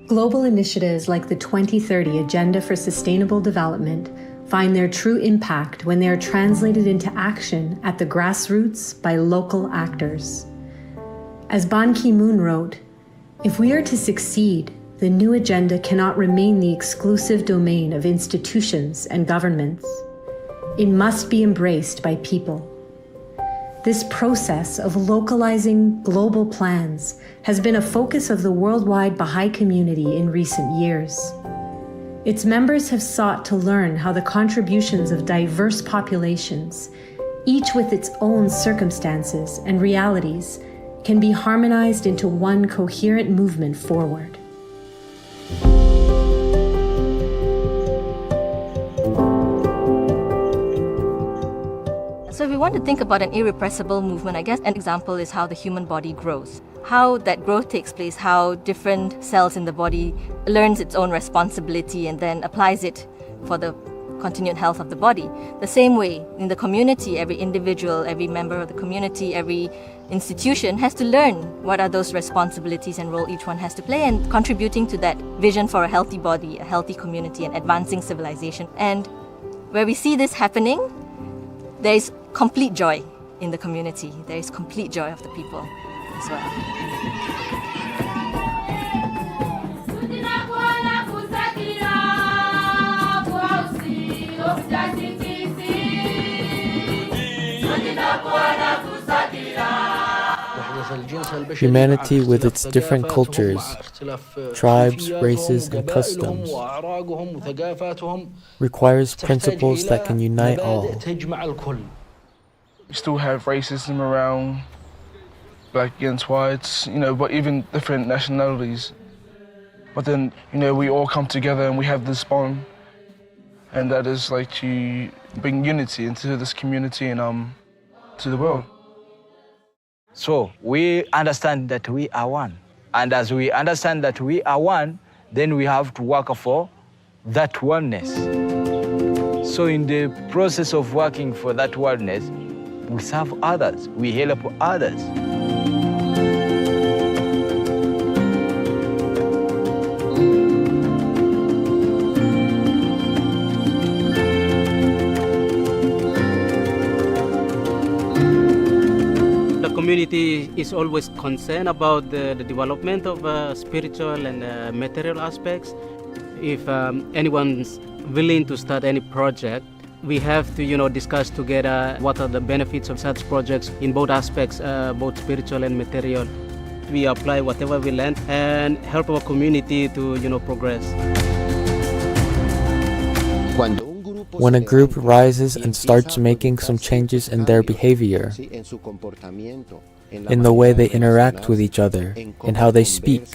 Global initiatives like the 2030 Agenda for Sustainable Development find their true impact when they are translated into action at the grassroots by local actors. As Ban Ki-moon wrote, "If we are to succeed, the new agenda cannot remain the exclusive domain of institutions and governments. It must be embraced by people." This process of localizing global plans has been a focus of the worldwide Baha'i community in recent years. Its members have sought to learn how the contributions of diverse populations, each with its own circumstances and realities, can be harmonized into one coherent movement forward. So if we want to think about an irrepressible movement, I guess an example is how the human body grows. How that growth takes place, how different cells in the body learns its own responsibility and then applies it for the continued health of the body. The same way, in the community, every individual, every member of the community, every institution has to learn what are those responsibilities and role each one has to play, and contributing to that vision for a healthy body, a healthy community, and advancing civilization. And where we see this happening, there is complete joy in the community. There is complete joy of the people as well. Humanity, with its different cultures, tribes, races, and customs, requires principles that can unite all. We still have racism around, black against whites, but even different nationalities. But then, we all come together and we have this bond, and that is like to bring unity into this community and to the world. So we understand that we are one. And as we understand that we are one, then we have to work for that oneness. So in the process of working for that oneness, we serve others, we help others. The community is always concerned about the development of spiritual and material aspects. If anyone's willing to start any project, we have to discuss together what are the benefits of such projects in both aspects, both spiritual and material. We apply whatever we learn and help our community to progress. When a group rises and starts making some changes in their behavior, in the way they interact with each other, in how they speak,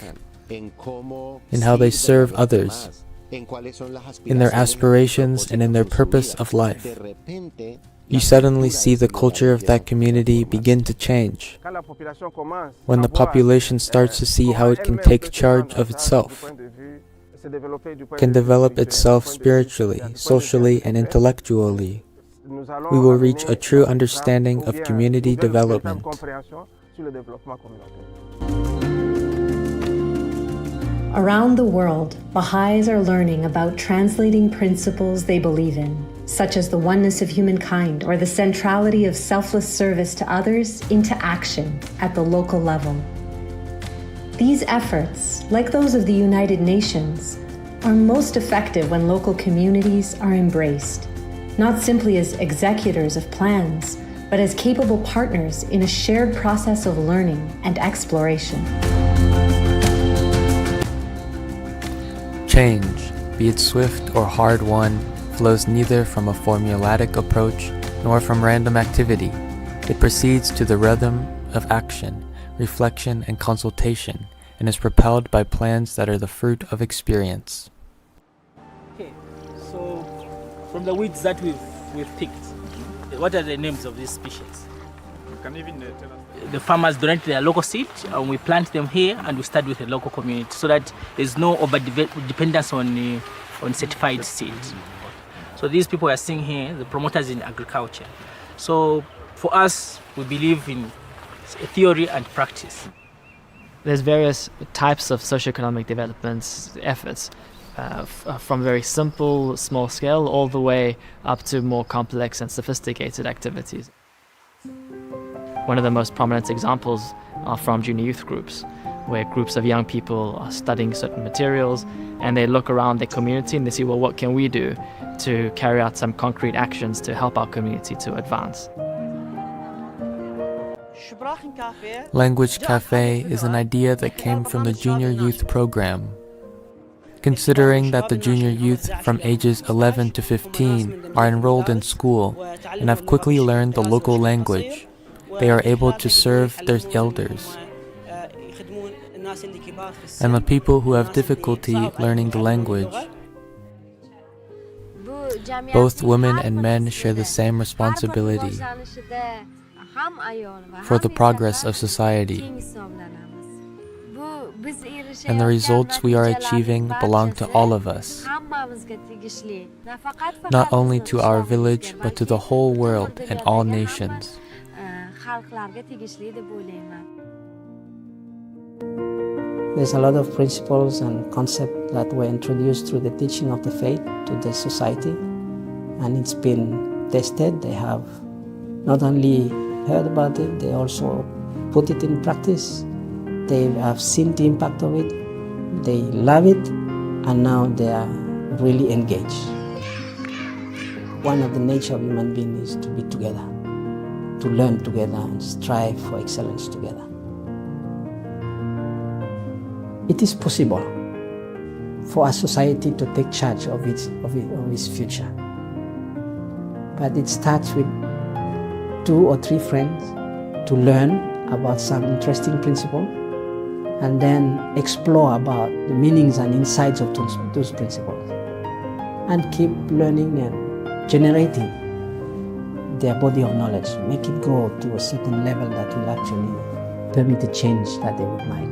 in how they serve others, in their aspirations and in their purpose of life, you suddenly see the culture of that community begin to change. When the population starts to see how it can take charge of itself, can develop itself spiritually, socially, and intellectually, we will reach a true understanding of community development. Around the world, Baha'is are learning about translating principles they believe in, such as the oneness of humankind or the centrality of selfless service to others, into action at the local level. These efforts, like those of the United Nations, are most effective when local communities are embraced, not simply as executors of plans, but as capable partners in a shared process of learning and exploration. Change, be it swift or hard-won, flows neither from a formulatic approach nor from random activity. It proceeds to the rhythm of action, reflection, and consultation, and is propelled by plans that are the fruit of experience. Okay, so from the weeds that we've picked, what are the names of these species? You can even tell us. The farmers donate their local seed and we plant them here and we start with the local community so that there's no over-dependence on certified seeds. So these people are seeing here, the promoters in agriculture. So for us, we believe in theory and practice. There's various types of socioeconomic development efforts, from very simple, small scale, all the way up to more complex and sophisticated activities. One of the most prominent examples are from junior youth groups, where groups of young people are studying certain materials and they look around their community and they see, well, what can we do to carry out some concrete actions to help our community to advance? Language Cafe is an idea that came from the junior youth program. Considering that the junior youth from ages 11 to 15 are enrolled in school and have quickly learned the local language, they are able to serve their elders. And the people who have difficulty learning the language, both women and men share the same responsibility for the progress of society. And the results we are achieving belong to all of us, not only to our village, but to the whole world and all nations. There's a lot of principles and concepts that were introduced through the teaching of the faith to the society, and it's been tested. They have not only heard about it, they also put it in practice. They have seen the impact of it, they love it, and now they are really engaged. One of the nature of human beings is to be together, to learn together and strive for excellence together. It is possible for a society to take charge of its future. But it starts with 2 or 3 friends to learn about some interesting principle and then explore about the meanings and insights of those principles and keep learning and generating their body of knowledge, make it grow to a certain level that will actually permit the change that they would like.